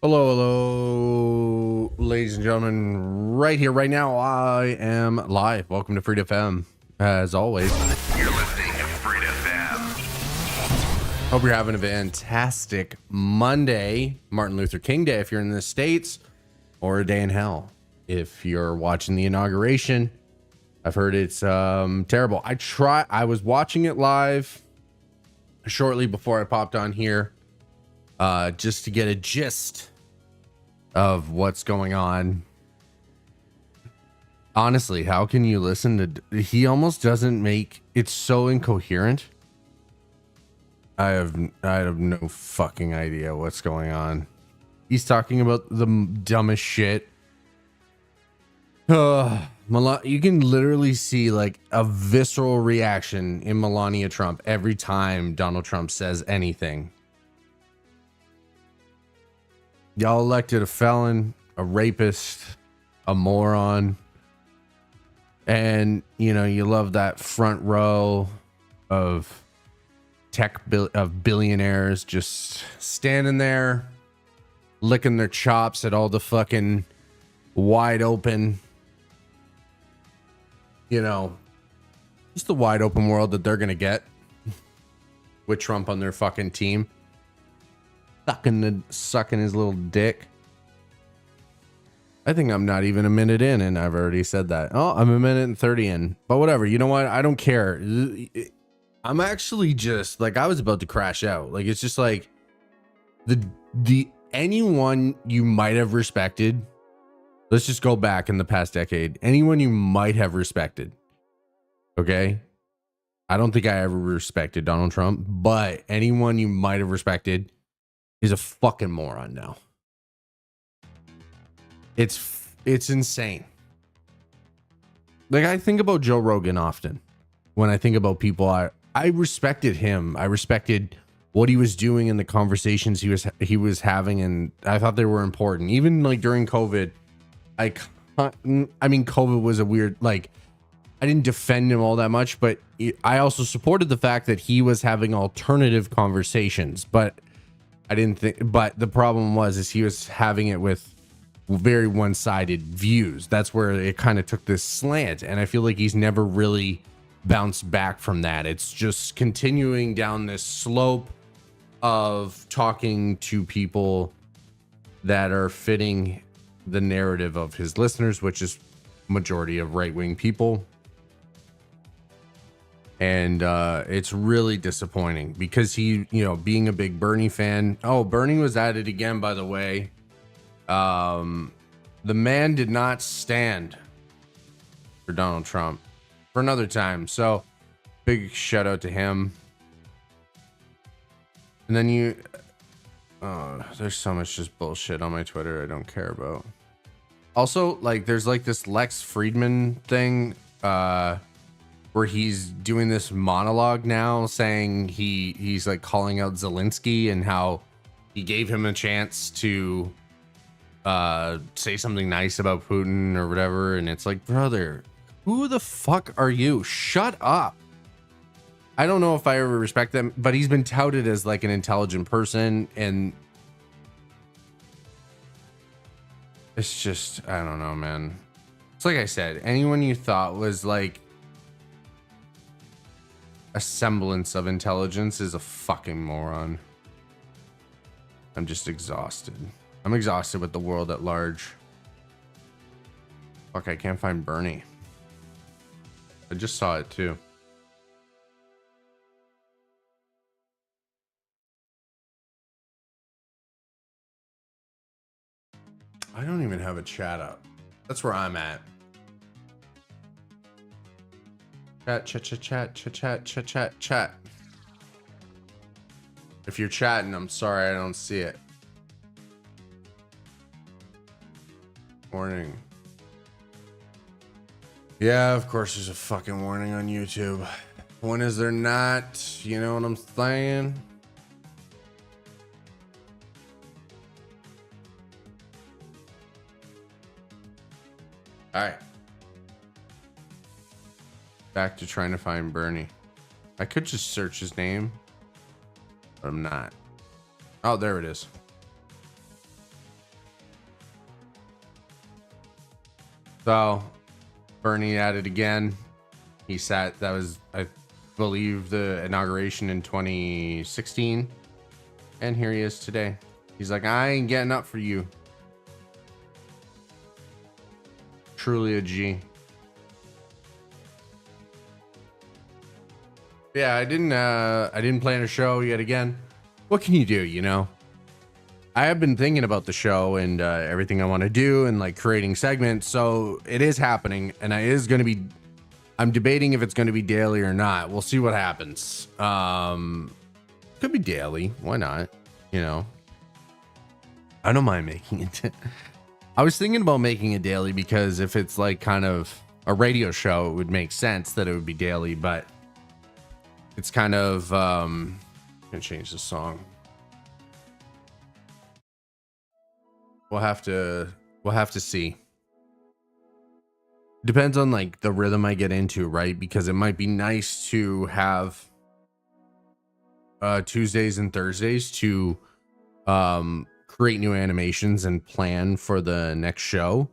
Hello, hello, ladies and gentlemen. Right here, right now, I am live. Welcome to Freed FM. As always, You're listening to Freed FM. hope you're having a fantastic Monday, Martin Luther King Day if you're in the States, or a day in hell if you're watching the inauguration. I've heard it's terrible. I was watching it live shortly before I popped on here, just to get a gist of what's going on. Honestly, how can you listen to, he almost doesn't make it's so incoherent. I have no fucking idea what's going on. He's talking about the dumbest shit. You can literally see like a visceral reaction in Melania Trump every time Donald Trump says anything. Y'all elected a felon, a rapist, a moron. And, you know, you love that front row of billionaires just standing there, licking their chops at all the fucking wide open, you know, just the wide open world that they're going to get with Trump on their fucking team. Sucking his little dick. I think I'm not even a minute in and I've already said that. Oh, I'm a minute and 30 in. But whatever. You know what? I don't care. I'm actually just like, I was about to crash out. Like, it's just like the anyone you might have respected. Let's just go back in the past decade. Anyone you might have respected. Okay? I don't think I ever respected Donald Trump, but anyone you might have respected is a fucking moron now. It's insane. Like, I think about Joe Rogan often when I think about people. I respected him. I respected what he was doing and the conversations he was having, and I thought they were important. Even like during COVID, I mean, COVID was a weird, like, I didn't defend him all that much, but I also supported the fact that he was having alternative conversations, but I didn't think, but the problem is he was having it with very one-sided views. That's where it kind of took this slant. And I feel like he's never really bounced back from that. It's just continuing down this slope of talking to people that are fitting the narrative of his listeners, which is majority of right-wing people. And it's really disappointing because he, you know, being a big Bernie fan. Oh, Bernie was at it again, by the way. The man did not stand for Donald Trump for another time. So big shout out to him. And then there's so much just bullshit on my Twitter I don't care about. Also, like, there's like this Lex Friedman thing, where he's doing this monologue now saying he's like calling out Zelensky and how he gave him a chance to say something nice about Putin or whatever. And it's like, brother, who the fuck are you? Shut up. I don't know if I ever respect them, but he's been touted as like an intelligent person, and it's just, I don't know, man. It's like I said, anyone you thought was like a semblance of intelligence is a fucking moron. I'm just exhausted. I'm exhausted with the world at large. Fuck, I can't find Bernie. I just saw it too. I don't even have a chat up. That's where I'm at. Chat. If you're chatting, I'm sorry I don't see it. Warning. Yeah, of course there's a fucking warning on YouTube. When is there not? You know what I'm saying? All right. Back to trying to find Bernie. I could just search his name, but I'm not. Oh, there it is. So Bernie at it again. He sat, that was, I believe, the inauguration in 2016. And here he is today. He's like, I ain't getting up for you. Truly a G. Yeah, I didn't plan a show yet again. What can you do, you know? I have been thinking about the show and everything I want to do and like creating segments. So it is happening, and it is going to be, I'm debating if it's going to be daily or not. We'll see what happens. Could be daily. Why not? You know, I don't mind making it. I was thinking about making it daily because if it's like kind of a radio show, it would make sense that it would be daily, but it's kind of, I'm gonna change the song. We'll have to see. Depends on like the rhythm I get into, right? Because it might be nice to have Tuesdays and Thursdays to create new animations and plan for the next show,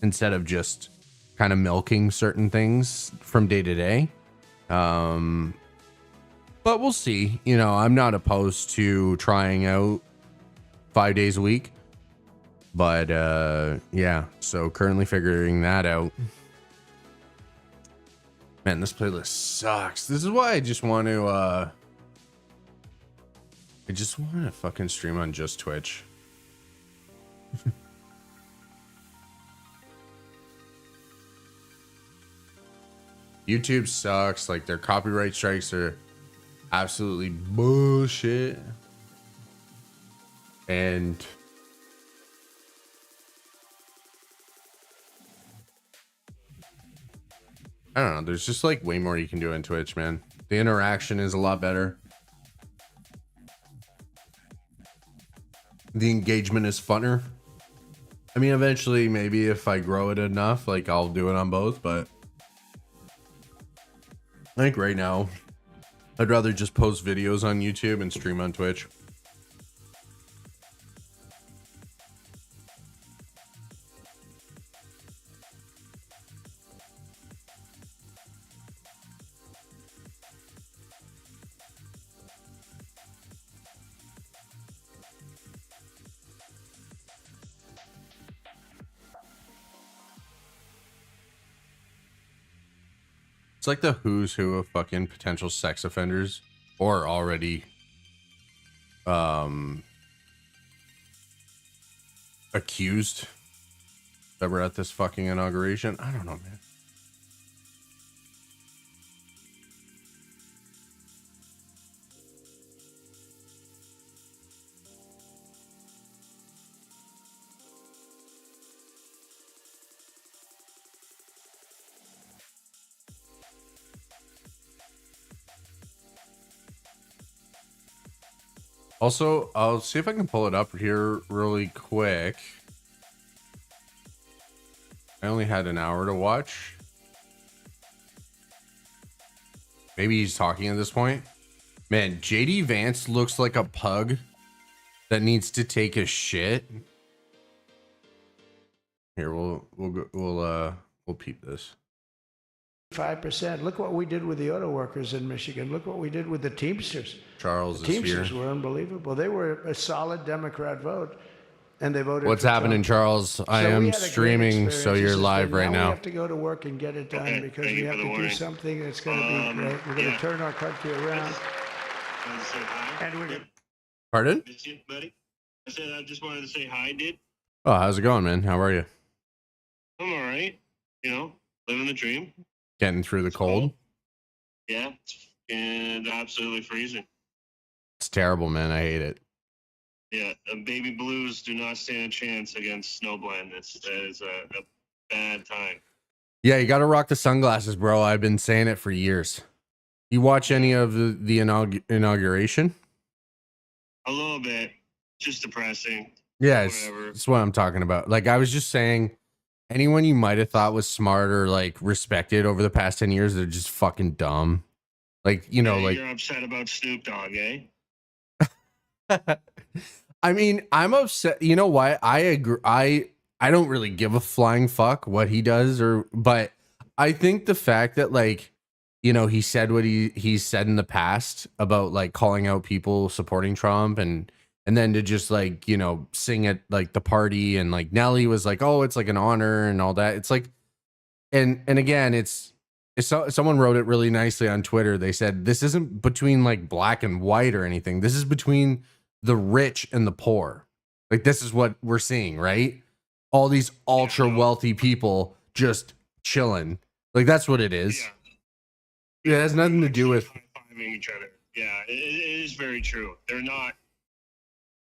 instead of just kind of milking certain things from day to day. But we'll see. You know, I'm not opposed to trying out 5 days a week, but yeah, so currently figuring that out. Man, this playlist sucks. This is why I just want to fucking stream on just Twitch. YouTube sucks. Like, their copyright strikes are absolutely bullshit. And I don't know, there's just like way more you can do on Twitch, man. The interaction is a lot better. The engagement is funner. I mean, eventually, maybe if I grow it enough, like I'll do it on both, but I think right now I'd rather just post videos on YouTube and stream on Twitch. It's like the who's who of fucking potential sex offenders or already accused that were at this fucking inauguration. I don't know, man. Also, I'll see if I can pull it up here really quick. I only had an hour to watch. Maybe he's talking at this point. Man, JD Vance looks like a pug that needs to take a shit. Here, we'll peep this. 5%. Look what we did with the auto workers in Michigan. Look what we did with the Teamsters. Charles The is Teamsters here. were unbelievable. They were a solid Democrat vote, and they voted. What's for happening, Trump. Charles? I So we am had a great streaming, experience. so He you're says, live "But right We now. have to go to work and get it done Okay, because thank we you have for to the do warning. something that's going to be great. We're going to turn our country around." Wanted to say hi. And we're Pardon? Miss you, buddy. I said I just wanted to say hi, dude. Oh, how's it going, man? How are you? I'm all right. You know, living the dream. Getting through the cold? Yeah, and absolutely freezing. It's terrible, man. I hate it. Yeah, baby blues do not stand a chance against snow blindness. That is a bad time. Yeah, you got to rock the sunglasses, bro. I've been saying it for years. You watch any of the inauguration? A little bit, just depressing. Yeah, Whatever. it's what I'm talking about. Like, I was just saying, anyone you might have thought was smart or like respected over the past 10 years, they're just fucking dumb. Like, you know, Yeah, like, you're upset about Snoop Dogg, eh? I mean, I'm upset. You know what? I agree. I don't really give a flying fuck what he does, but I think the fact that, like, you know, he said what he's said in the past about like calling out people supporting Trump, and then to just like, you know, sing at like the party, and like Nelly was like, oh, it's like an honor and all that. It's like, and again, someone wrote it really nicely on Twitter. They said this isn't between like black and white or anything. This is between the rich and the poor. Like, this is what we're seeing, right? All these ultra wealthy people just chilling. Like, that's what it is. Yeah, it has nothing to do with high-fiving each other. Yeah, it is very true. They're not,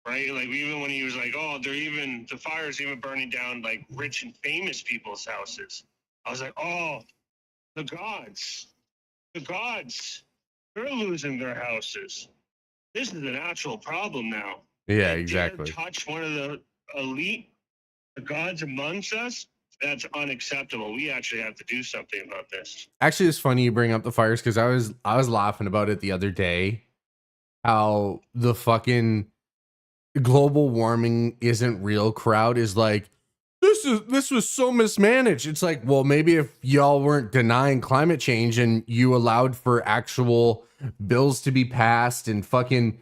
right? Like, even when he was like, oh, the fire's even burning down like rich and famous people's houses. I was like, oh, the gods, they're losing their houses. This is an actual problem now. Yeah, They exactly. dare touch one of the elite, the gods amongst us. That's unacceptable. We actually have to do something about this. Actually, it's funny you bring up the fires, because I was laughing about it the other day. How the fucking global warming isn't real crowd is like, this was so mismanaged. It's like, well, maybe if y'all weren't denying climate change and you allowed for actual bills to be passed and fucking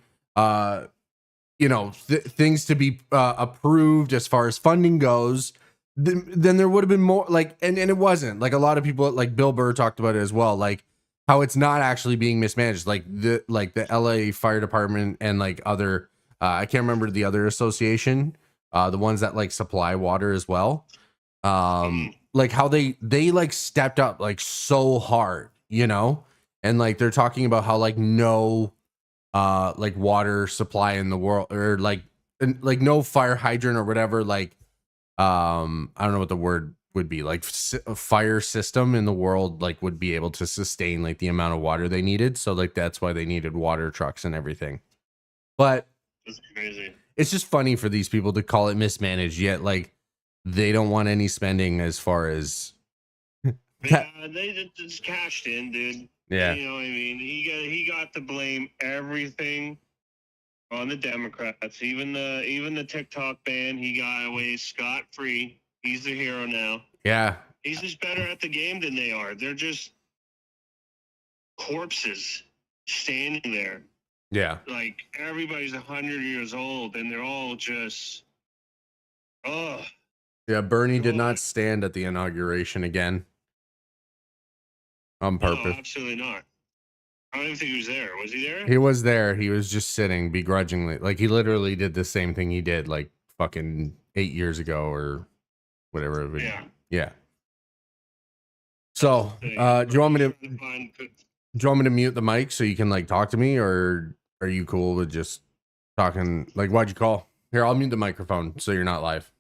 you know, things to be approved as far as funding goes, then there would have been more, like, and it wasn't. Like, a lot of people, like Bill Burr talked about it as well, like how it's not actually being mismanaged. Like the LA Fire Department and like other I can't remember the other association, the ones that like supply water as well. Like how they like stepped up like so hard, you know? And like they're talking about how like no like water supply in the world, or like no fire hydrant or whatever, like I don't know what the word would be, like a fire system in the world like would be able to sustain like the amount of water they needed. So like that's why they needed water trucks and everything. But That's crazy. it's just funny for these people to call it mismanaged, yet like they don't want any spending as far as Yeah, they just cashed in, dude. Yeah. You know what I mean? He got to blame everything on the Democrats. Even the TikTok ban, he got away scot free. He's the hero now. Yeah. He's just better at the game than they are. They're just corpses standing there. Yeah. Like, everybody's 100 years old, and they're all just, oh. Yeah, Bernie did not stand at the inauguration again. On purpose. No, absolutely not. I don't even think he was there. Was he there? He was there. He was just sitting begrudgingly. Like, he literally did the same thing he did like fucking 8 years ago or whatever it would. Yeah. So, do you want me to mute the mic so you can like talk to me, or are you cool with just talking? Like, why'd you call? Here, I'll mute the microphone so you're not live.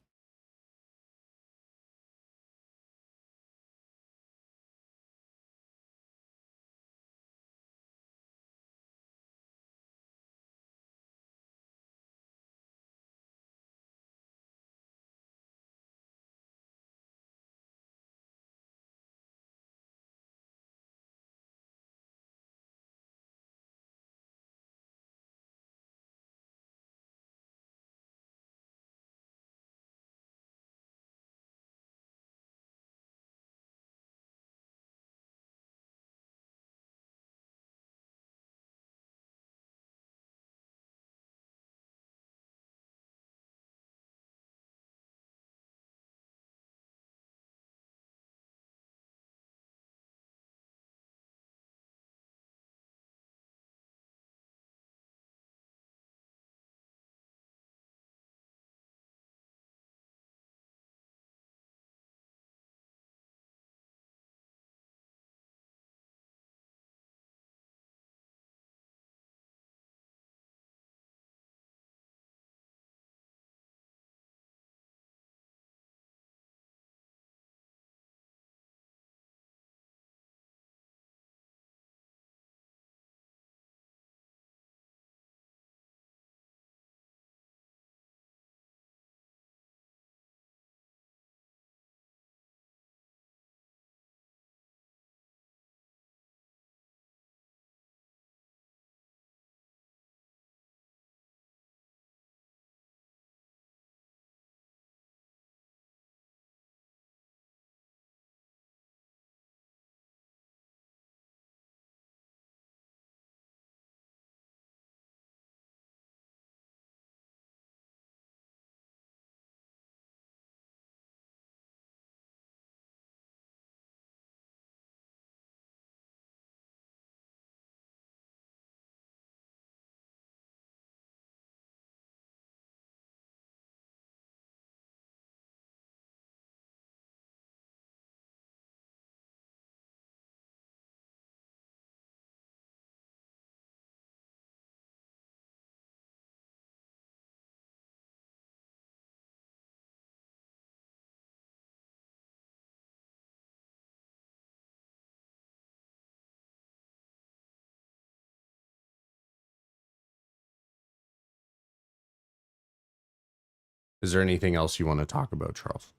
Is there anything else you want to talk about, Charles?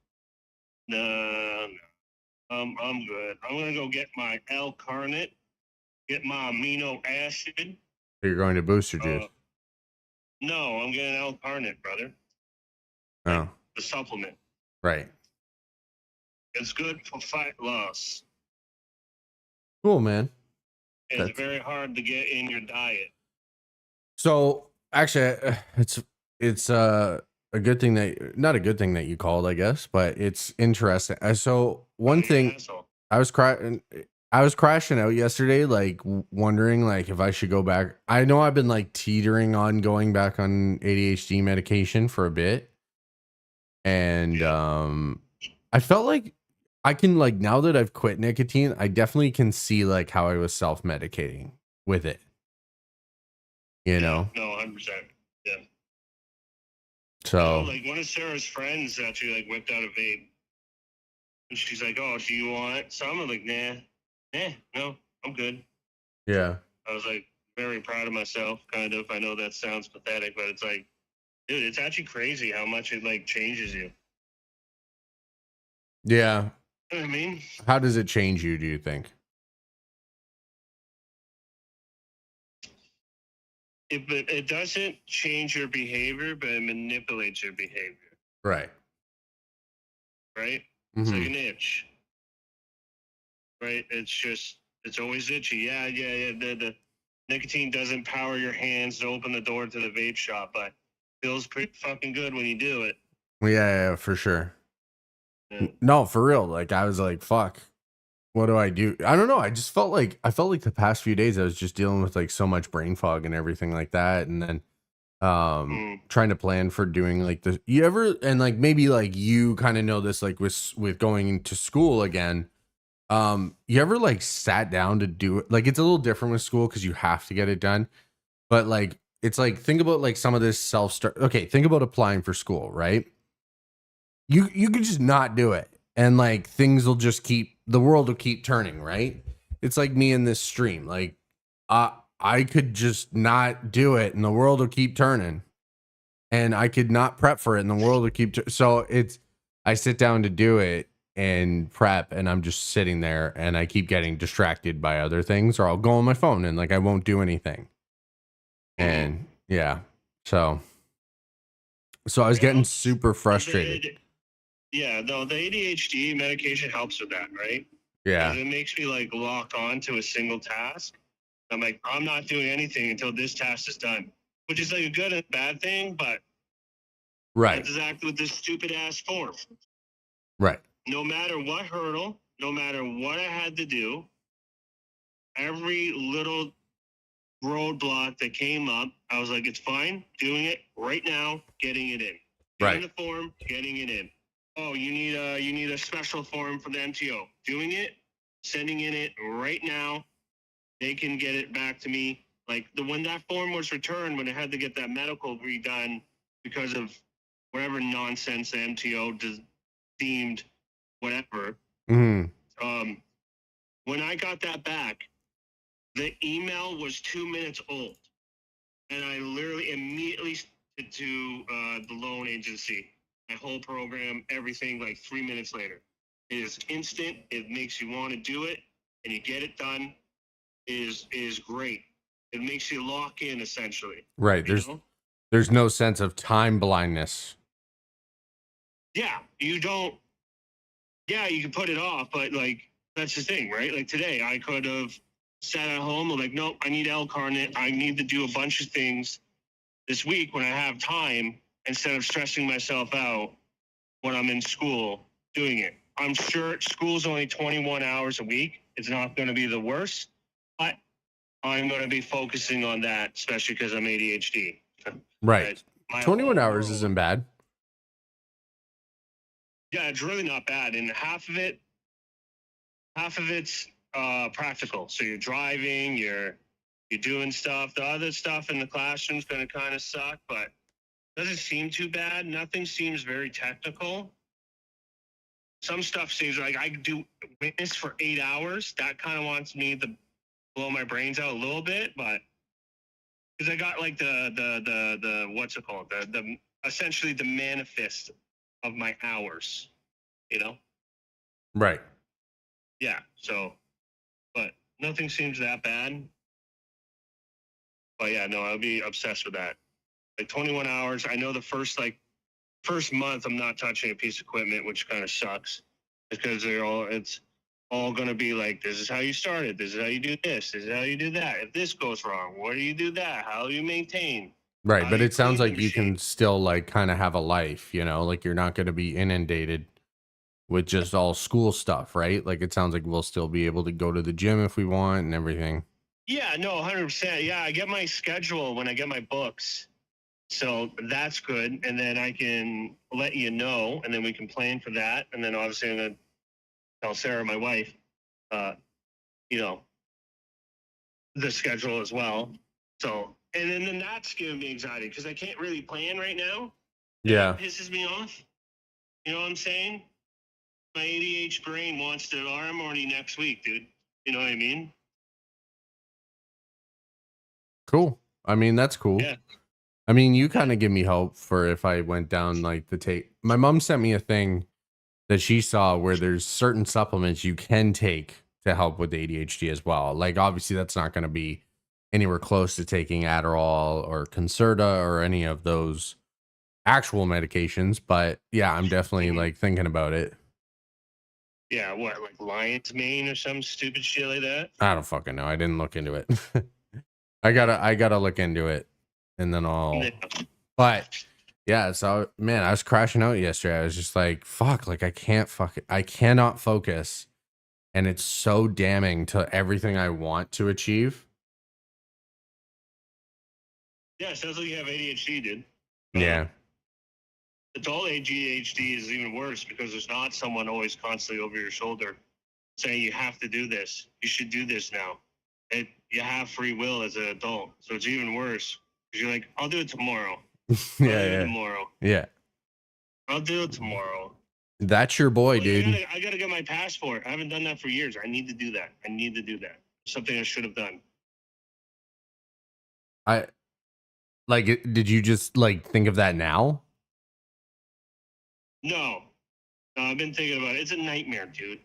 No, I'm good. I'm gonna go get my L-carnate, get my amino acid. You're going to Booster Juice. No, I'm getting L-carnate, brother. Oh, The supplement. right. It's good for fat loss. Cool, man. It's That's- very hard to get in your diet. So actually, it's a good thing that not a good thing that you called, I guess, but it's interesting. So one thing Asshole. I was crashing out yesterday, like wondering like if I should go back. I know I've been like teetering on going back on ADHD medication for a bit, and I felt like I can like now that I've quit nicotine, I definitely can see like how I was self-medicating with it. You know, No, 100%. Yeah. so Like one of Sarah's friends actually like whipped out a vape, and she's like, "Oh, do you want some?" I'm like, "Nah, no, I'm good." yeah. I was like very proud of myself, kind of. I know that sounds pathetic, but it's like, dude, it's actually crazy how much it like changes you. Yeah. You know what I mean? How does it change you, do you think? It doesn't change your behavior, but it manipulates your behavior, Right. right? It's Mhm. like an itch, right? It's always itchy. Yeah. The nicotine doesn't power your hands to open the door to the vape shop, but feels pretty fucking good when you do it. Yeah, for sure. Yeah. No, for real. Like I was like, fuck. What do I do? I don't know. I felt like the past few days I was just dealing with like so much brain fog and everything like that. And then trying to plan for doing like this. You ever and like maybe like you kind of know this like with going to school again. You ever like sat down to do it? Like it's a little different with school because you have to get it done. But like it's like think about like some of this self-start. Okay, think about applying for school, right? You could just not do it and like things will just the world will keep turning, right? It's like me in this stream. Like I could just not do it and the world will keep turning. And I could not prep for it and the world will keep so it's I sit down to do it and prep and I'm just sitting there and I keep getting distracted by other things or I'll go on my phone and like I won't do anything. And yeah. So I was getting super frustrated. Yeah, no, the ADHD medication helps with that, right? Yeah. It makes me like lock on to a single task. I'm like, I'm not doing anything until this task is done, which is like a good and bad thing, but Right. that's exactly what this stupid ass form. Right. No matter what hurdle, no matter what I had to do, every little roadblock that came up, I was like, it's fine, doing it right now, getting it in. Doing the form, getting it in. Oh, you need a special form for the MTO. Doing it, sending in it right now. They can get it back to me. Like when that form was returned, when I had to get that medical redone because of whatever nonsense the MTO deemed whatever. Mm-hmm. When I got that back, the email was 2 minutes old, and I literally immediately sent it to the loan agency. My whole program, everything, like 3 minutes later. It is instant. It makes you want to do it, and you get it done. Is great. It makes you lock in essentially. Right. There's no sense of time blindness. Yeah, you don't. Yeah, you can put it off, but like that's the thing, right? Like today, I could have sat at home and like, nope, I need L-carnate. I need to do a bunch of things this week when I have time instead of stressing myself out when I'm in school doing it. I'm sure school's only 21 hours a week. It's not going to be the worst, but I'm going to be focusing on that, especially because I'm ADHD. Right. 21 hours world, isn't bad. Yeah, it's really not bad. And half of it's practical. So you're driving, you're doing stuff. The other stuff in the classroom's going to kind of suck, but doesn't seem too bad. Nothing seems very technical. Some stuff seems like I could do witness for 8 hours. That kind of wants me to blow my brains out a little bit, but because I got like the what's it called? essentially the manifest of my hours, you know? Right. Yeah. So, but nothing seems that bad. But yeah, no, I'll be obsessed with that. Like 21 hours. I know the first month I'm not touching a piece of equipment, which kind of sucks because it's all going to be like, this is how you started. This is how you do this. This is how you do that. If this goes wrong, what do you do that? How do you maintain? Right. How But do you it sounds clean the like you can machine? still like kind of have a life, you know, like you're not going to be inundated with just all school stuff, right? Like it sounds like we'll still be able to go to the gym if we want and everything. Yeah, no, 100%. Yeah, I get my schedule when I get my books. So that's good. And then I can let you know, and then we can plan for that. And then obviously I'm going to tell Sarah, my wife, you know, the schedule as well. So, and then that's giving me anxiety because I can't really plan right now. Yeah. That pisses me off. You know what I'm saying? My ADHD brain wants to, I'm already next week, dude. You know what I mean? Cool. I mean, that's cool. Yeah. I mean, you kind of give me hope for if I went down like the take. My mom sent me a thing that she saw where there's certain supplements you can take to help with ADHD as well. Like obviously that's not going to be anywhere close to taking Adderall or Concerta or any of those actual medications, but yeah, I'm definitely like thinking about it. Yeah, what, like lion's mane or some stupid shit like that? I don't fucking know. I didn't look into it. I gotta look into it and then Yeah. but yeah, so man, I was crashing out yesterday. I was just like, fuck, like I cannot focus. And it's so damning to everything I want to achieve. Yeah, sounds like you have ADHD, dude. Yeah. Adult ADHD is even worse because there's not someone always constantly over your shoulder saying you have to do this. You should do this now. You have free will as an adult, so it's even worse because you're like, I'll do it tomorrow. I'll do it tomorrow. Yeah. I'll do it tomorrow. That's your boy, Like, dude. I gotta get my passport. I haven't done that for years. I need to do that. Something I should have done. Did you just like think of that now? No, I've been thinking about it. It's a nightmare, dude.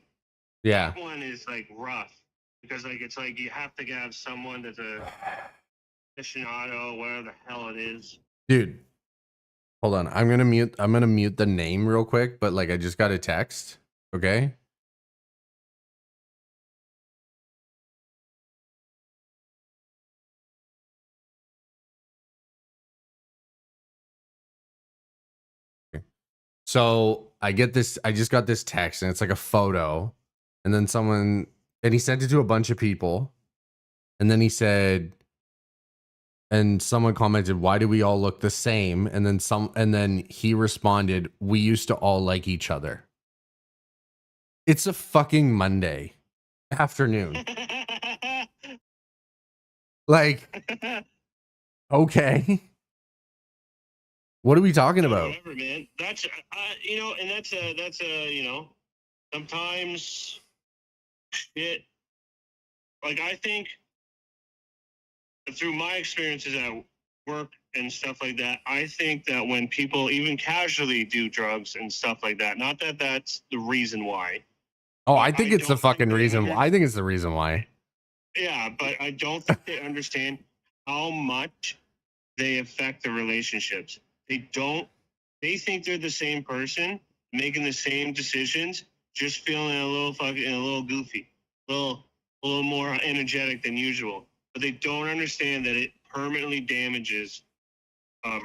Yeah. That one is like rough because like it's like you have to have someone that's a aficionado, whatever the hell it is. Dude. Hold on. I'm gonna mute the name real quick, but like I just got a text. Okay. So I just got this text and it's like a photo, and then he sent it to a bunch of people, and then he said, and someone commented, why do we all look the same? And then he responded, we used to all like each other. It's a fucking Monday afternoon. Like, okay. What are we talking about? Whatever, man. That's you know, and that's you know, sometimes shit. Like I think through my experiences at work and stuff like that, I think that when people even casually do drugs and stuff like that, not that that's the reason why. Oh, I think it's the fucking reason. I think it's the reason why. Yeah, but I don't think they understand how much they affect the relationships. They think they're the same person, making the same decisions, just feeling a little goofy, a little more energetic than usual. But they don't understand that it permanently damages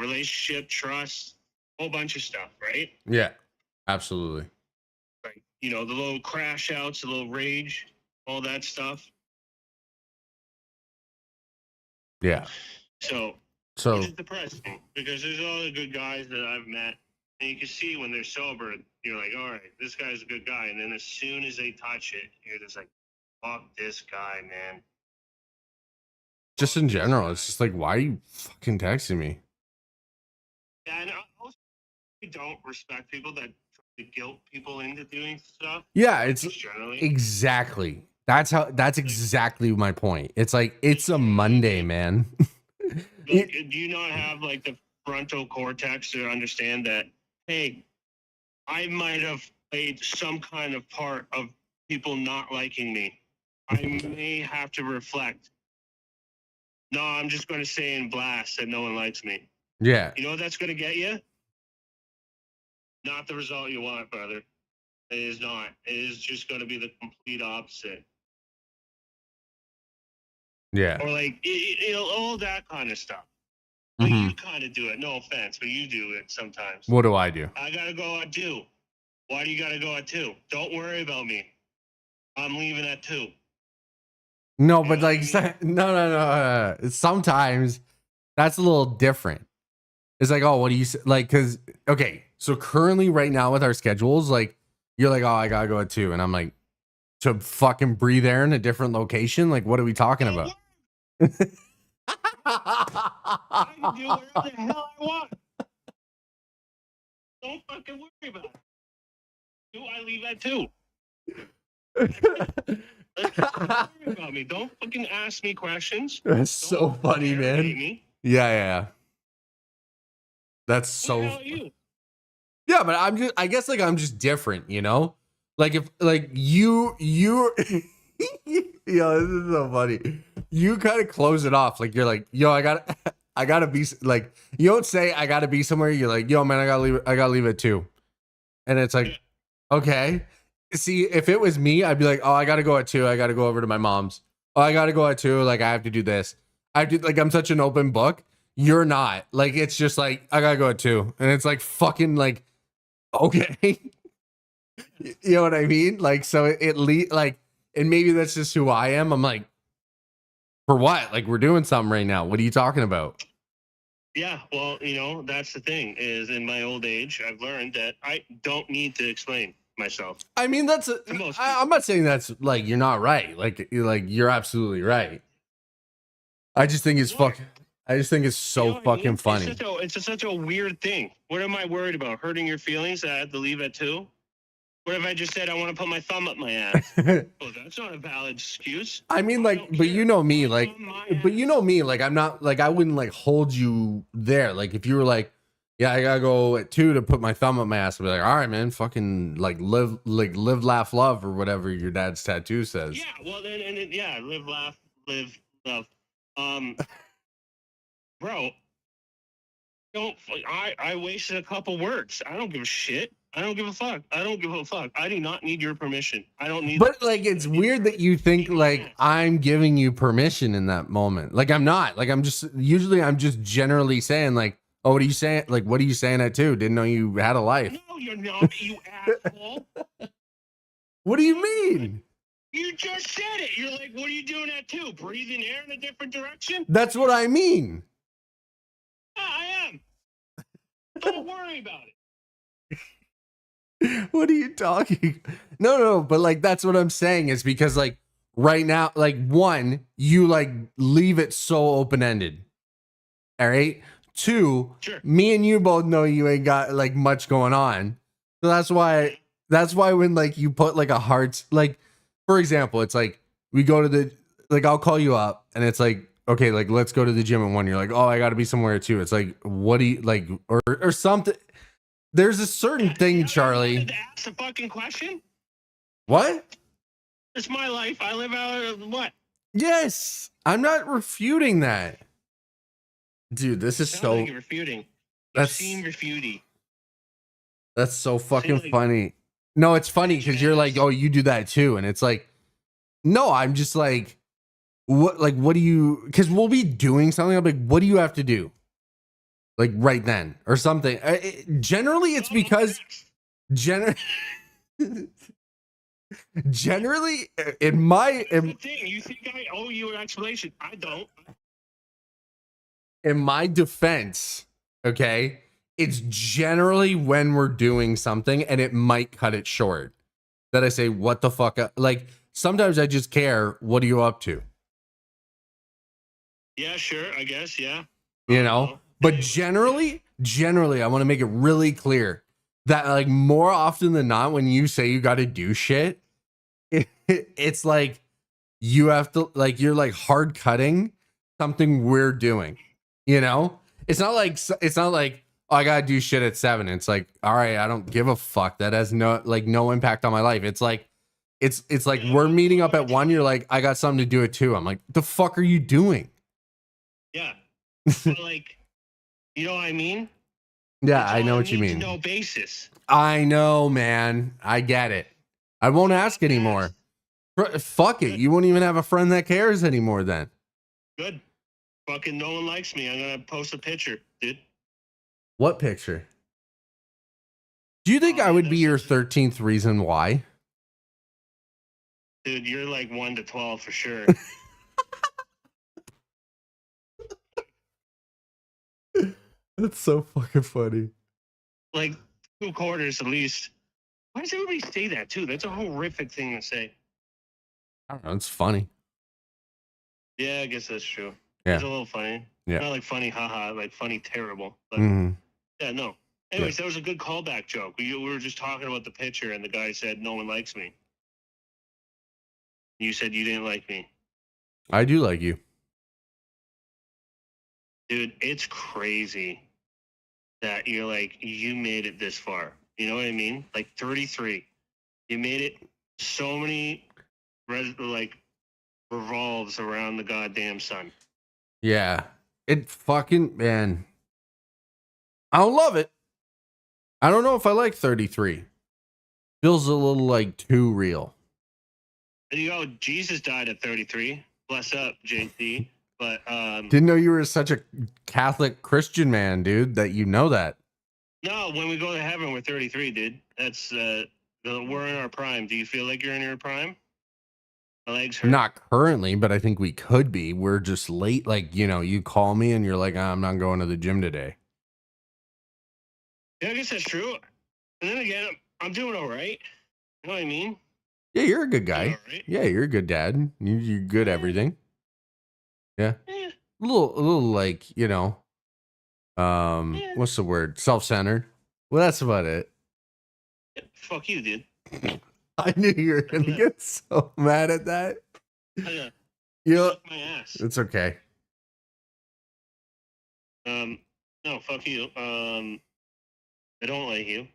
relationship, trust, a whole bunch of stuff, right? Yeah, absolutely. Like, you know, the little crash outs, the little rage, all that stuff. Yeah. So it's depressing because there's all the good guys that I've met, and you can see when they're sober, you're like, all right, this guy's a good guy. And then as soon as they touch it, you're just like, fuck this guy, man. Just in general, it's just like, why are you fucking texting me? Yeah, and I also don't respect people that try to guilt people into doing stuff. Yeah, it's just generally. exactly. That's exactly my point. It's like, it's a Monday, man. Like, do you not have like the frontal cortex to understand that, hey, I might have played some kind of part of people not liking me. I may have to reflect. No, I'm just going to say in blast that no one likes me. Yeah. You know what that's going to get you? Not the result you want, brother. It is not. It is just going to be the complete opposite. Yeah. Or like, all that kind of stuff. But you kind of do it. No offense, but you do it sometimes. What do I do? I got to go at 2. Why do you got to go at 2? Don't worry about me. I'm leaving at 2. No, but like, no. Sometimes that's a little different. It's like, oh, what do you like? Because okay, so currently, right now with our schedules, like, you're like, oh, I gotta go at 2, and I'm like, to fucking breathe air in a different location. Like, what are we talking about? I can do whatever the hell I want. Don't fucking worry about it. Do I leave at 2? Don't worry about me. Don't fucking ask me questions. That's so funny, man. Me. Yeah. That's so. You? Yeah, but I guess like I'm just different, you know? Like if like you yo, this is so funny. You kind of close it off. Like you're like, yo, I gotta be like, you don't say I gotta be somewhere. You're like, yo, man, I gotta leave at 2. And it's like, okay. See, if it was me, I'd be like, oh, I gotta go at 2. I gotta go over to my mom's. Oh, I gotta go at 2. Like I have to do this. I'm such an open book. You're not. Like it's just like I gotta go at 2. And it's like fucking like, okay. You know what I mean? Like, so like, and maybe that's just who I am. I'm like, for what? Like, we're doing something right now. What are you talking about? Yeah, well, that's the thing is in my old age, I've learned that I don't need to explain myself. I mean, I'm not saying that's like, you're not right. Like you're absolutely right. I just think it's I just think it's so fucking funny. It's such a weird thing. What am I worried about? Hurting your feelings that I have to leave at 2? What if I just said I want to put my thumb up my ass? Oh, that's not a valid excuse. I mean, like, but you know me, like, I'm not like, I wouldn't like hold you there. Like, if you were like, yeah, I gotta go at 2 to put my thumb up my ass, I'd be like, all right, man, fucking like live, laugh, love, or whatever your dad's tattoo says. Yeah, well, then, live, laugh, live, love. Bro, I wasted a couple words. I don't give a shit. I don't give a fuck. I do not need your permission. I don't need. But like, it's weird that you think like I'm giving you permission in that moment. Like I'm not. Like I'm just generally saying like, oh, what are you saying? Like, what are you saying at 2? Didn't know you had a life. No, you're not. You asshole. What do you mean? You just said it. You're like, what are you doing at 2? Breathing air in a different direction? That's what I mean. Yeah, I am. Don't worry about it. What are you talking? No, but like that's what I'm saying is because like right now, like one, you like leave it so open-ended. All right. 2, sure. Me and you both know you ain't got like much going on. So that's why when like you put like a heart, like for example, it's like we go to I'll call you up and it's like, okay, like let's go to the gym at 1. You're like, oh, I gotta be somewhere at 2. It's like, what do you like, or something. There's a certain thing, Charlie. Ask the fucking question. What? It's my life. I live out of what? Yes, I'm not refuting that, dude. This is so like refuting. You seem refuting. That's so fucking funny. No, it's funny because you're like, oh, you do that too, and it's like, no, I'm just like, what? Like, what do you? Because we'll be doing something. I'm like, what do you have to do? Like right then or something. Generally, it's because generally in my thing. You think I owe you an explanation? I don't. In my defense, okay, it's generally when we're doing something and it might cut it short that I say, what the fuck? Like sometimes I just care. What are you up to? Yeah, sure. I guess. Yeah. You know. But generally, I want to make it really clear that like more often than not, when you say you got to do shit, it's like you have to like, you're like hard cutting something we're doing, you know? it's not like oh, I gotta do shit at 7. It's like, all right, I don't give a fuck. That has no impact on my life. It's like we're meeting up at 1. You're like, I got something to do at 2. I'm like, the fuck are you doing? Yeah. But like, you know what I mean? Yeah, It's I know on what you mean. No basis. I know, man. I get it. I won't ask anymore. Fuck it. You won't even have a friend that cares anymore then. Good. Fucking no one likes me. I'm gonna post a picture, dude. What picture? Do you think I would be your 13th reason why? Dude, you're like 1 to 12 for sure. That's so fucking funny. Like 2 quarters at least. Why does everybody say that too? That's a horrific thing to say. I don't know. It's funny. Yeah, I guess that's true. Yeah. It's a little funny. Yeah. Not like funny, haha, like funny, terrible. But Mhm. yeah, no. Anyways, that was a good callback joke. We were just talking about the picture, and the guy said, no one likes me. You said you didn't like me. I do like you. Dude, it's crazy that you're like, you made it this far. You know what I mean? Like 33. You made it so many, revolves around the goddamn sun. Yeah. It fucking, man. I don't love it. I don't know if I like 33. Feels a little like too real. And you go, Jesus died at 33. Bless up, JT. But Didn't know you were such a Catholic Christian man, dude, that you know that. no, when we go to heaven, we're 33, dude. That's we're in our prime. Do you feel like you're in your prime? My legs hurt. Not currently, but I think we could be. We're just late. Like, you call me and you're like, I'm not going to the gym today. Yeah, I guess that's true. And then again, I'm doing all right. You know what I mean? Yeah, you're a good guy. Doing all right. Yeah, you're a good dad. You're good at everything. Yeah. Yeah. A little like, what's the word? Self-centered. Well, that's about it. Fuck you, dude. I knew you were going to get so mad at that. Yeah. You Fuck my ass. It's okay. No, fuck you. I don't like you.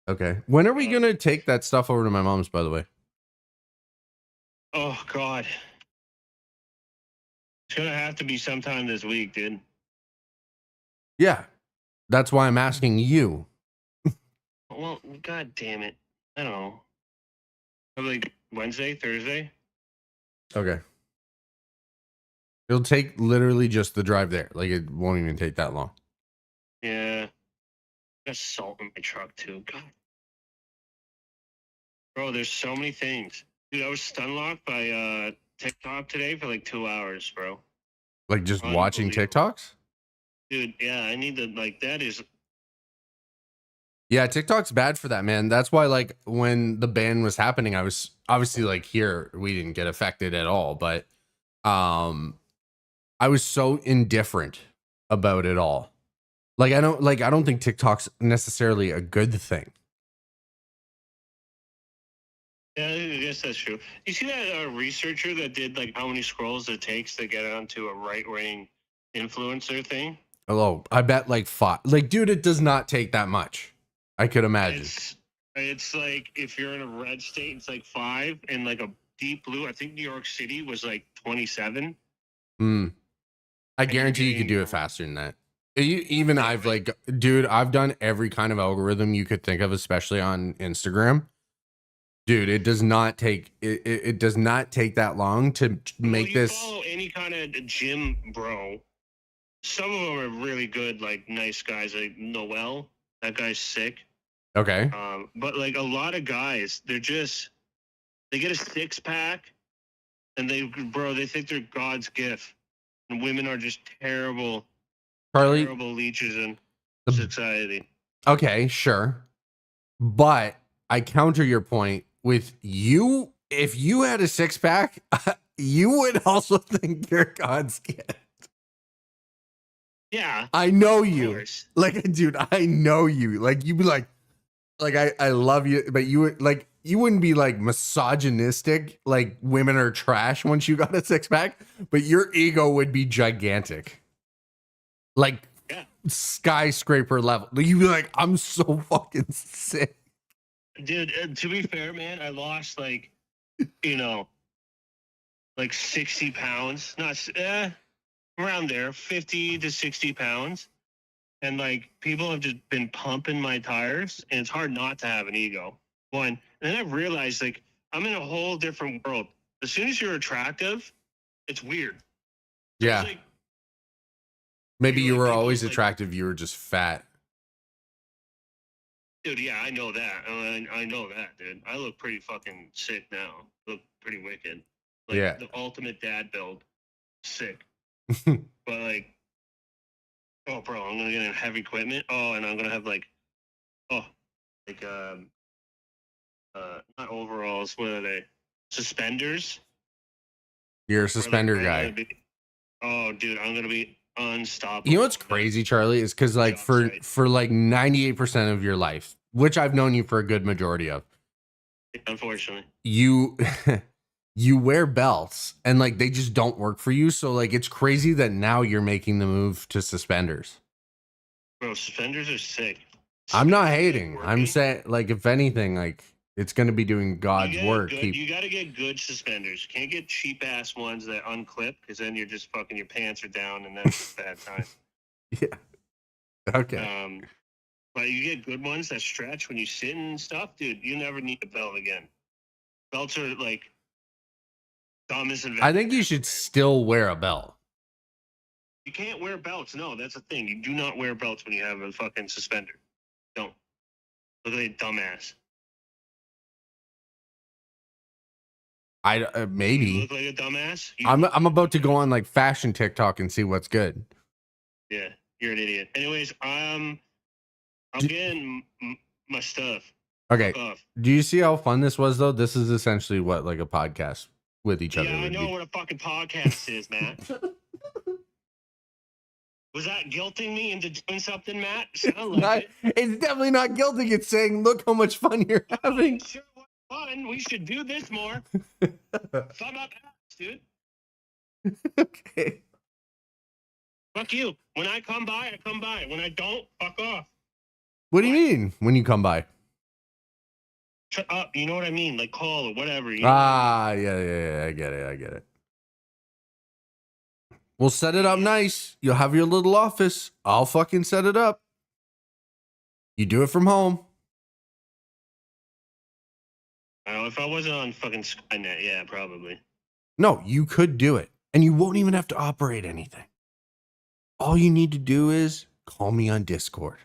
Okay. When are we going to take that stuff over to my mom's, by the way? Oh God. It's gonna have to be sometime this week, dude. Yeah. That's why I'm asking you. Well, God damn it. I don't know. Probably like Wednesday, Thursday. Okay. It'll take literally just the drive there. Like, it won't even take that long. Yeah. Got salt in my truck too. God. Bro, there's so many things. Dude, I was stun locked by TikTok today for like 2 hours, bro. Like, just watching TikToks? Dude, yeah, I need to, like, that is. Yeah, TikTok's bad for that, man. That's why, like, when the ban was happening, I was obviously, like, here, we didn't get affected at all, but I was so indifferent about it all. I don't think TikTok's necessarily a good thing. Yeah, I guess that's true. You see that researcher that did like how many scrolls it takes to get onto a right-wing influencer thing? Oh, I bet like 5. Like, dude, it does not take that much. I could imagine. It's like if you're in a red state, it's like 5, and like a deep blue. I think New York City was like 27. I guarantee you could do it faster than that. I've like, dude, I've done every kind of algorithm you could think of, especially on Instagram. Dude, it does not take it does not take that long to make this. Follow any kind of gym bro. Some of them are really good, like nice guys, like Noel. That guy's sick. Okay. But like a lot of guys, they get a 6-pack, and they think they're God's gift, and women are just terrible leeches in society. Okay, sure, but I counter your point with you. If you had a 6-pack, you would also think you're God's gift. Yeah, I know you. Course. Like, dude, I know you. Like, you'd be like I love you, but you would like, you wouldn't be like misogynistic, like women are trash once you got a 6-pack, but your ego would be gigantic. Like, Yeah. skyscraper level. You'd be like, I'm so fucking sick. Dude, to be fair, man, I lost like 60 pounds, not around there, 50 to 60 pounds. And like people have just been pumping my tires, and it's hard not to have an ego. One, and then I realized like I'm in a whole different world. As soon as you're attractive, it's weird. So Yeah. it's like, Maybe you like were people, always like- attractive. You were just fat. dude, yeah, I know that. I know that, dude. I look pretty fucking sick now. Look pretty wicked. Like Yeah. the ultimate dad build. Sick. But like, oh, bro, I'm gonna get in heavy equipment. Oh, and I'm gonna have not overalls. What are they? Suspenders. You're a Or, like, suspender I'm guy. gonna be- oh, dude, I'm gonna be unstoppable. You know what's crazy, Charlie, is because like Job for site. for like 98% of your life, which I've known you for a good majority of, Unfortunately, you you wear belts and like they just don't work for you. So like it's crazy that now you're making the move to suspenders. bro, suspenders are sick. I'm not Suspenders are hating. I'm working. saying like if anything, like it's gonna be doing God's work. You gotta get good suspenders. You can't get cheap ass ones that unclip, because then you're just fucking your pants are down, and that's a bad time. Yeah. Okay. But you get good ones that stretch when you sit and stuff, dude. You never need a belt again. Belts are like dumbest invention. I think you should ever, man. still wear a belt. You can't wear belts. No, that's the thing. You do not wear belts when you have a fucking suspender. Don't. Look at that dumbass. You Maybe. look like a dumbass. I'm about to go on like fashion TikTok and see what's good. Yeah, you're an idiot. Anyways, I'm Do- getting my stuff. Okay. Fuck off. Do you see how fun this was though? This is essentially what like a podcast with each other Yeah, I would know be. what a fucking podcast is, Matt. Was that guilting me into doing something, Matt? Sound like it. It's definitely not guilting. It's saying, look how much fun you're having. Sure was fun. We should do this more. Thumb up ass, dude. Okay. Fuck you. When I come by, I come by. When I don't, fuck off. What do you mean when you come by? Shut up. You know what I mean? Like call or whatever. You know? Yeah. I get it. We'll set it up nice. You'll have your little office. I'll fucking set it up. You do it from home. If I wasn't on fucking Skynet, yeah, probably. No, you could do it. And you won't even have to operate anything. All you need to do is call me on Discord.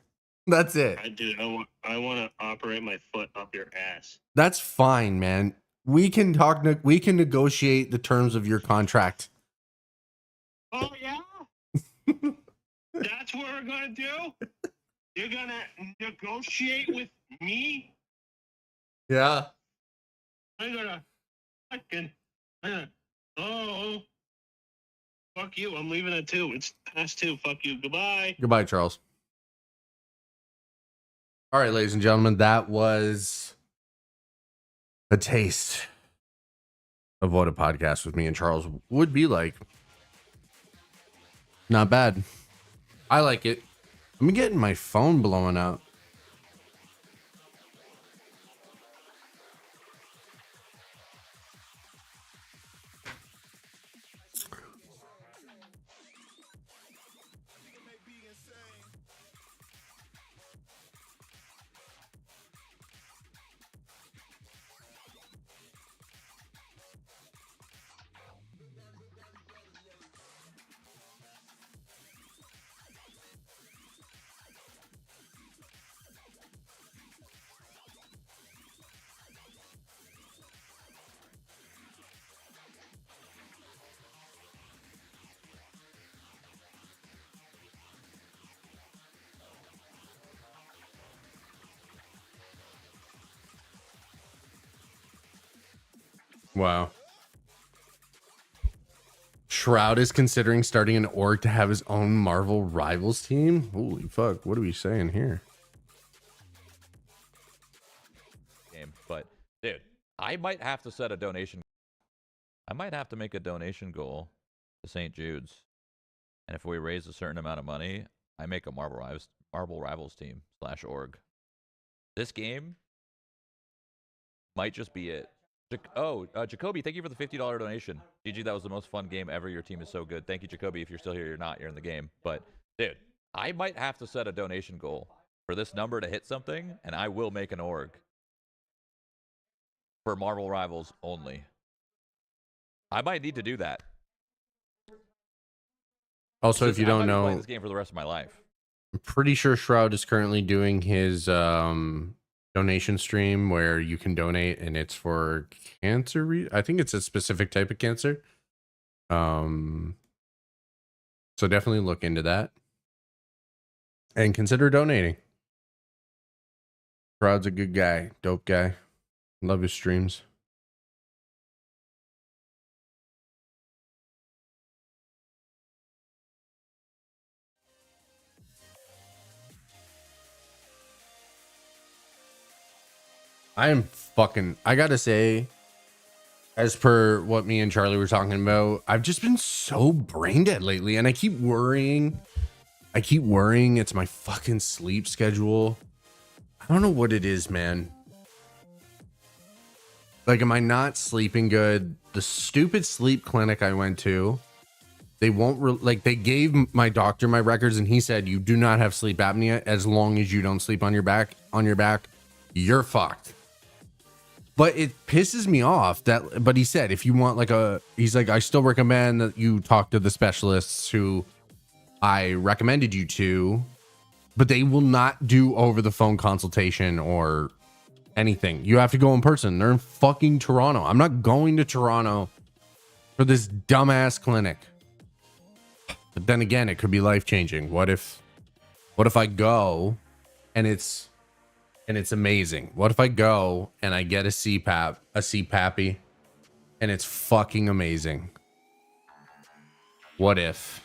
That's it. I want to operate my foot up your ass. That's fine, man. We can talk. We can negotiate the terms of your contract. Oh yeah, that's what we're gonna do. You're gonna negotiate with me. Yeah. I'm gonna fucking. Oh, fuck you! I'm leaving at 2. It's past 2. Fuck you. Goodbye. Goodbye, Charles. All right, ladies and gentlemen, that was a taste of what a podcast with me and Charles would be like. Not bad. I like it. I'm getting my phone blowing up. Wow. Shroud is considering starting an org to have his own Marvel Rivals team. Holy fuck. What are we saying here? Game, but dude, I might have to set a donation. I might have to make a donation goal to St. Jude's, and if we raise a certain amount of money, I make a Marvel Rivals team /org. This game might just be it. Jacoby, thank you for the $50 donation. GG, that was the most fun game ever. Your team is so good. Thank you, Jacoby. If you're still here, you're not. You're in the game. But, dude, I might have to set a donation goal for this number to hit something, and I will make an org for Marvel Rivals only. I might need to do that. Also, if you don't know, playing this game for the rest of my life. I'm pretty sure Shroud is currently doing his donation stream where you can donate, and it's for cancer. I think it's a specific type of cancer. So definitely look into that and consider donating. Shroud's a good guy, dope guy. Love his streams. I gotta say, as per what me and Charlie were talking about, I've just been so brain dead lately, and I keep worrying it's my fucking sleep schedule. I don't know what it is, man. Like, am I not sleeping good? The stupid sleep clinic I went to, they won't they gave my doctor my records, and he said, you do not have sleep apnea as long as you don't sleep on your back. You're fucked. But it pisses me off but he said, if you want he's like, I still recommend that you talk to the specialists who I recommended you to, but they will not do over the phone consultation or anything. You have to go in person. They're in fucking Toronto. I'm not going to Toronto for this dumbass clinic. But then again, it could be life changing. What if I go and it's amazing? What if I go and I get a CPAPy, and it's fucking amazing? What if?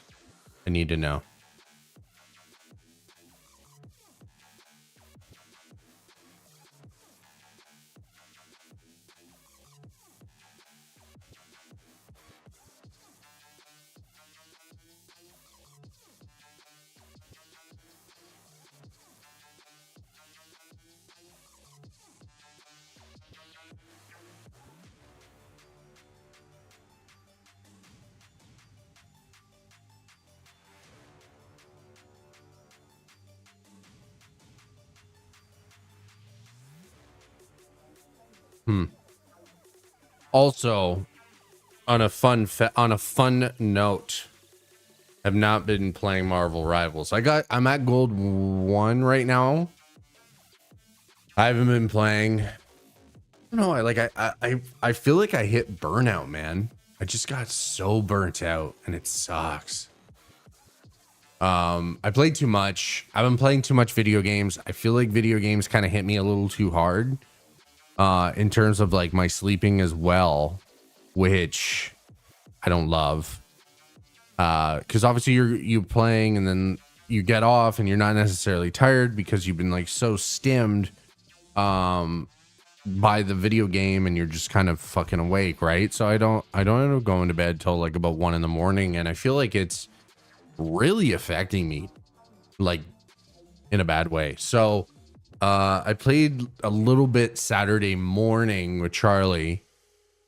I need to know. Also, on a fun note, I've not been playing Marvel Rivals. I'm at Gold 1 right now. I haven't been playing. I don't know. I feel like I hit burnout, man. I just got so burnt out, and it sucks. I played too much. I've been playing too much video games. I feel like video games kind of hit me a little too hard. In terms of like my sleeping as well, which I don't love. Because obviously you're playing and then you get off and you're not necessarily tired because you've been like so stimmed by the video game, and you're just kind of fucking awake, right? So I don't end up going to bed till like about 1 a.m, and I feel like it's really affecting me like in a bad way. So I played a little bit Saturday morning with Charlie,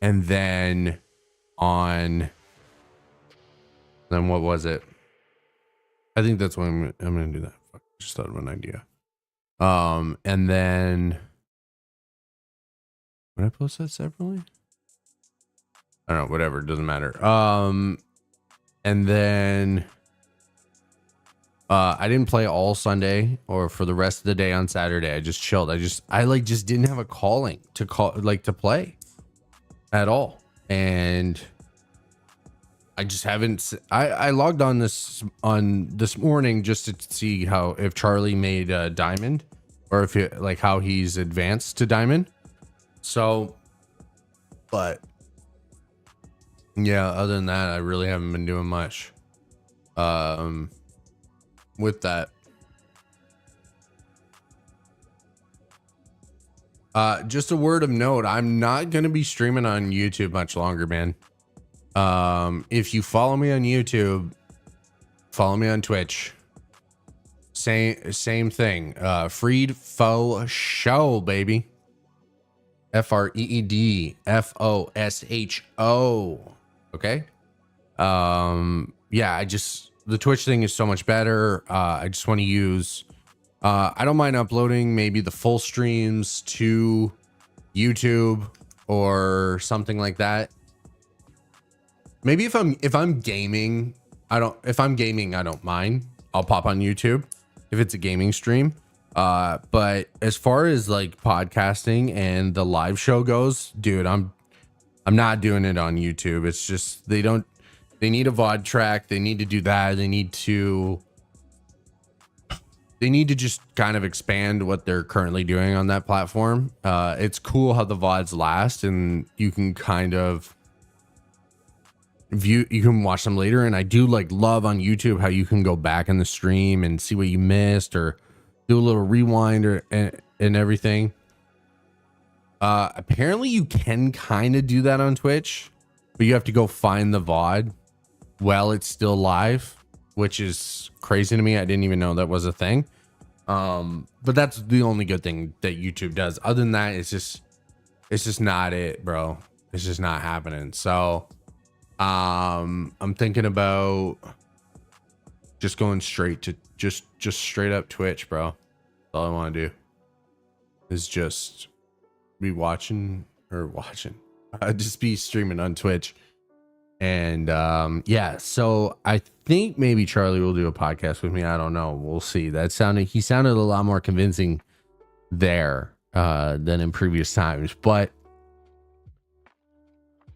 and then what was it? I think that's when I'm gonna do that. Fuck, just thought of an idea. And then would I post that separately? I don't know, whatever, it doesn't matter. And then I didn't play all Sunday or for the rest of the day on Saturday. I just chilled. I just didn't have a calling to play at all. And I just haven't. I logged on this morning just to see if Charlie made diamond, or if how he's advanced to diamond. So, but yeah, other than that, I really haven't been doing much. With that, just a word of note, I'm not going to be streaming on YouTube much longer, man. If you follow me on YouTube, follow me on Twitch. same thing. Freed Fo Show, baby. FreedFosho. Okay. Yeah, the Twitch thing is so much better. I just want to use, I don't mind uploading maybe the full streams to YouTube or something like that. Maybe if I'm gaming, I don't mind. I'll pop on YouTube if it's a gaming stream. But as far as like podcasting and the live show goes, dude, I'm not doing it on YouTube. It's just they need a VOD track. They need to do that. They need to just kind of expand what they're currently doing on that platform. It's cool how the VODs last and you can kind of you can watch them later. And I do like love on YouTube how you can go back in the stream and see what you missed or do a little rewind and everything. Apparently you can kind of do that on Twitch, but you have to go find the VOD while it's still live, which is crazy to me. I didn't even know that was a thing. But that's the only good thing that YouTube does. Other than that, it's just not it, bro. It's just not happening. So, I'm thinking about just going straight to just straight up Twitch, bro. That's all I want to do is just be just be streaming on Twitch. And yeah, so I think maybe Charlie will do a podcast with me. I don't know. We'll see. He sounded a lot more convincing there than in previous times, but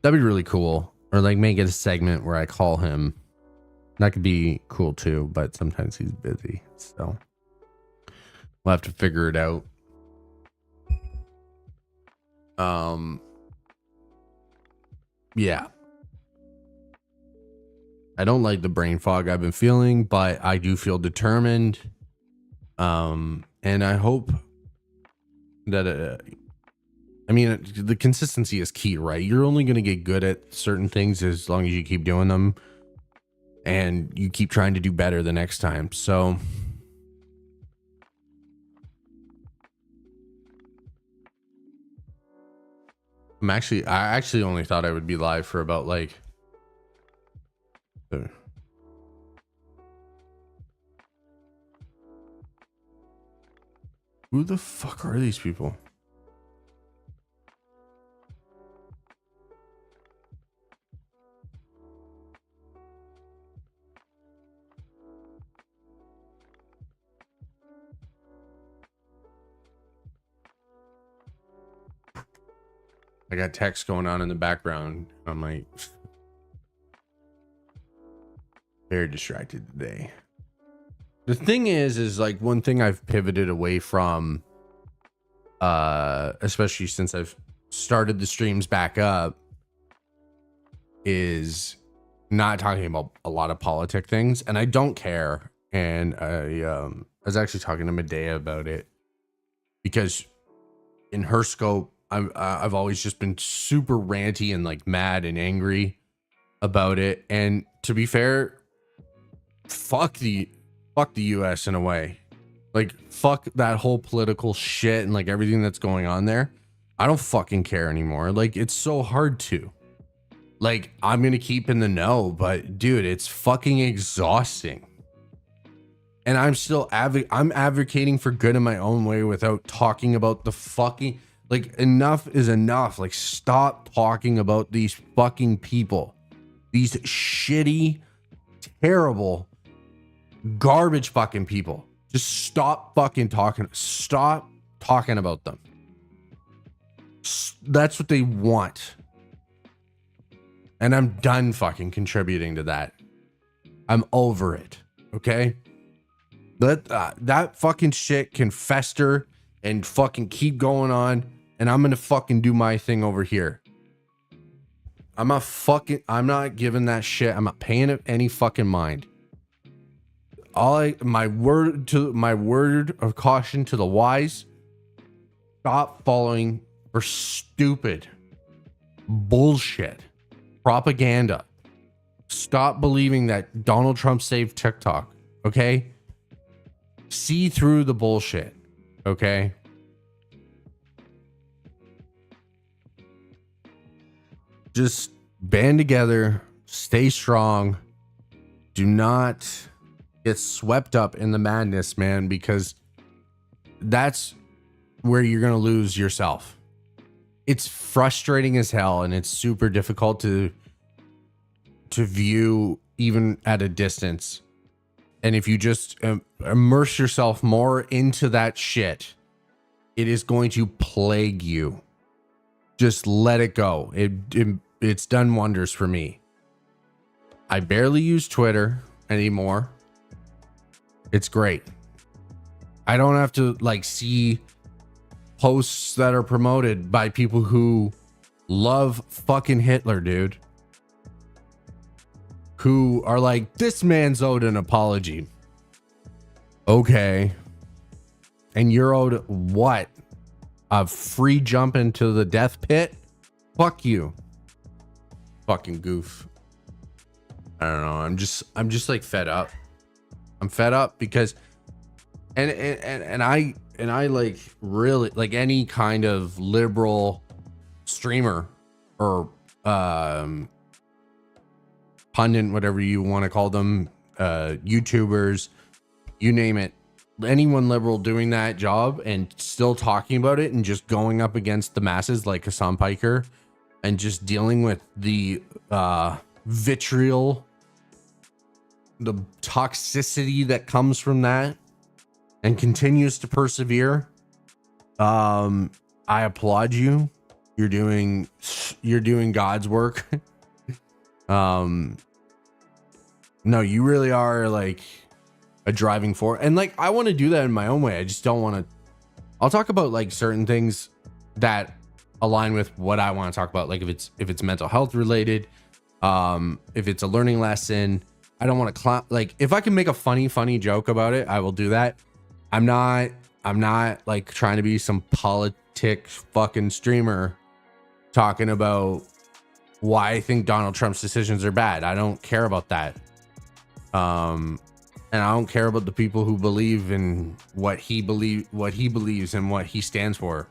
that'd be really cool. Or like make it a segment where I call him. That could be cool too, but sometimes he's busy, so we'll have to figure it out. Yeah. I don't like the brain fog I've been feeling, but I do feel determined. And I hope that I mean, the consistency is key, right? You're only going to get good at certain things as long as you keep doing them and you keep trying to do better the next time. So I actually only thought I would be live for about like who the fuck are these people? I got text going on in the background. I'm like very distracted today. The thing is like one thing I've pivoted away from, especially since I've started the streams back up, is not talking about a lot of politic things, and I don't care. And I was actually talking to Medea about it because in her scope, I've always just been super ranty and like mad and angry about it. And to be fair, fuck the US in a way. Like fuck that whole political shit and like everything that's going on there. I don't fucking care anymore. Like it's so hard to. Like I'm gonna keep in the know, but dude, it's fucking exhausting. And I'm still I'm advocating for good in my own way without talking about the fucking, like enough is enough. Like stop talking about these fucking people. These shitty, terrible, garbage fucking people. Just stop fucking talking. Stop talking about them. That's what they want. And I'm done fucking contributing to that. I'm over it. Okay? That fucking shit can fester and fucking keep going on. And I'm gonna fucking do my thing over here. I'm not giving that shit. I'm not paying it any fucking mind. My word of caution to the wise: stop falling for stupid bullshit propaganda. Stop believing that Donald Trump saved TikTok. Okay? see through the bullshit. Okay. Just band together, stay strong. Do not get swept up in the madness, man, because that's where you're going to lose yourself. It's frustrating as hell, and it's super difficult to view even at a distance. And if you just immerse yourself more into that shit, it is going to plague you. Just let it go. It's done wonders for me. I barely use Twitter anymore. It's great. I don't have to like see posts that are promoted by people who love fucking Hitler, dude. Who are like, this man's owed an apology. Okay. And you're owed what? A free jump into the death pit? Fuck you. Fucking goof. I don't know. I'm just like fed up. I'm fed up because and I like really like any kind of liberal streamer or pundit, whatever you want to call them, YouTubers, you name it, anyone liberal doing that job and still talking about it and just going up against the masses like Hassan Piker and just dealing with the vitriol, the toxicity that comes from that and continues to persevere. I applaud you. You're doing God's work. No, you really are like a driving force. And like, I want to do that in my own way. I just don't want to. I'll talk about like certain things that align with what I want to talk about. Like if it's mental health related, if it's a learning lesson, I don't want to like, if I can make a funny joke about it, I will do that. I'm not like trying to be some politic fucking streamer talking about why I think Donald Trump's decisions are bad. I don't care about that. And I don't care about the people who believe in what he believes and what he stands for.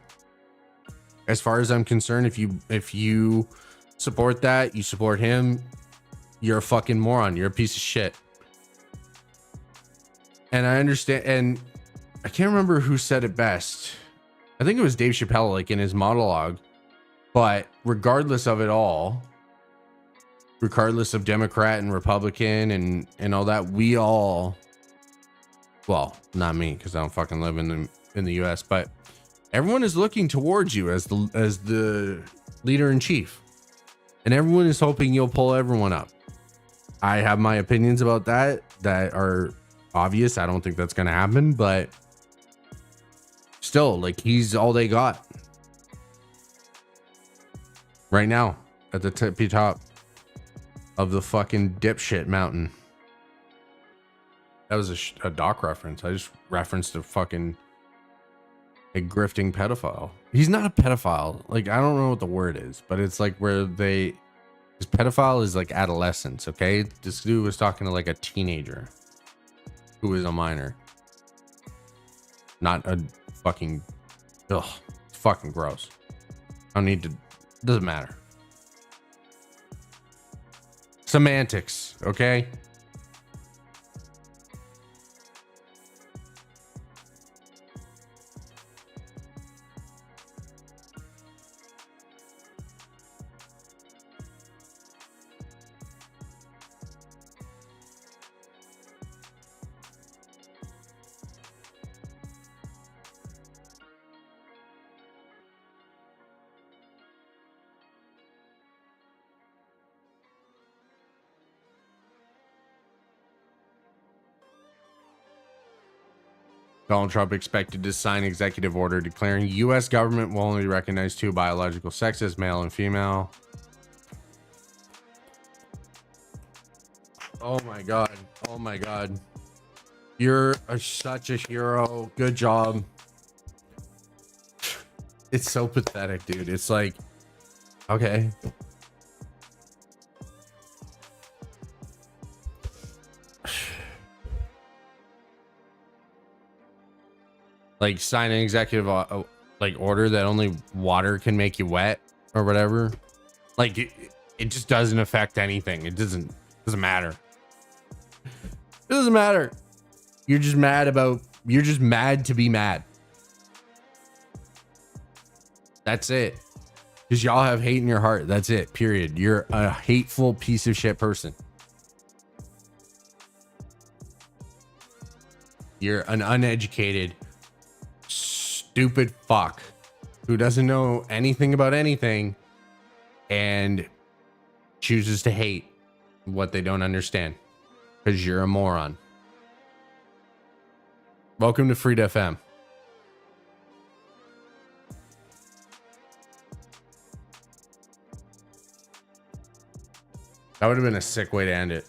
As far as I'm concerned, if you support that, you support him, you're a fucking moron. You're a piece of shit. And I understand, and I can't remember who said it best. I think it was Dave Chappelle, like in his monologue. But regardless of it all, regardless of Democrat and Republican and all that, we all, well, not me, because I don't fucking live in the US, but everyone is looking towards you as the leader in chief, and everyone is hoping you'll pull everyone up. I have my opinions about that are obvious. I don't think that's gonna happen, but still, like, he's all they got right now at the tippy top of the fucking dipshit mountain. That was a doc reference. I just referenced a grifting pedophile. He's not a pedophile. Like, I don't know what the word is, but it's like where his pedophile is like adolescence. Okay. This dude was talking to like a teenager who was a minor. Not a fucking, it's fucking gross. I don't need to, doesn't matter. Semantics, okay? Donald Trump expected to sign executive order declaring U.S. government will only recognize two biological sexes, male and female. Oh my God. Oh my God. You're such a hero. Good job. It's so pathetic, dude. It's like, okay. like sign an executive like order that only water can make you wet or whatever. Like it just doesn't affect anything. It doesn't matter. It doesn't matter. You're just mad to be mad. That's it. Because y'all have hate in your heart. That's it. Period. You're a hateful piece of shit person. You're an uneducated, stupid fuck who doesn't know anything about anything and chooses to hate what they don't understand. Because you're a moron. Welcome to Freed FM. That would have been a sick way to end it.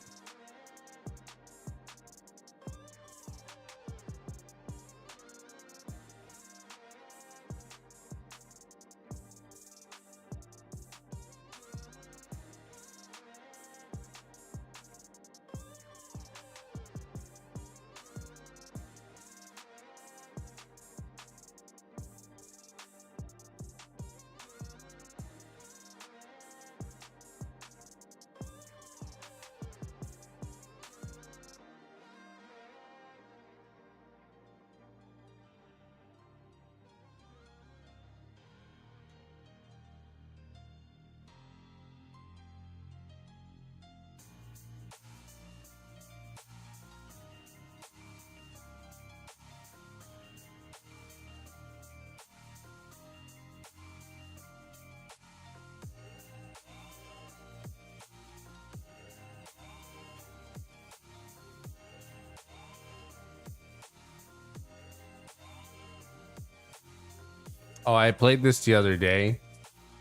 Oh, I played this the other day.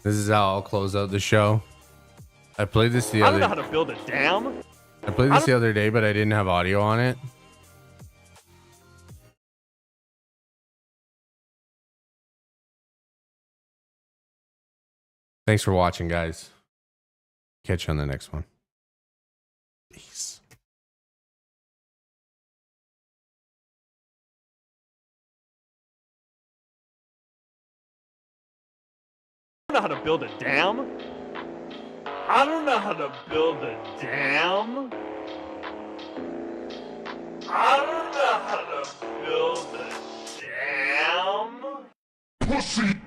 This is how I'll close out the show. I played this the other. I don't know how to build a dam. I played this the other day, but I didn't have audio on it. Thanks for watching, guys. Catch you on the next one. Peace. I don't know how to build a dam. I don't know how to build a dam. I don't know how to build a dam. Pussy.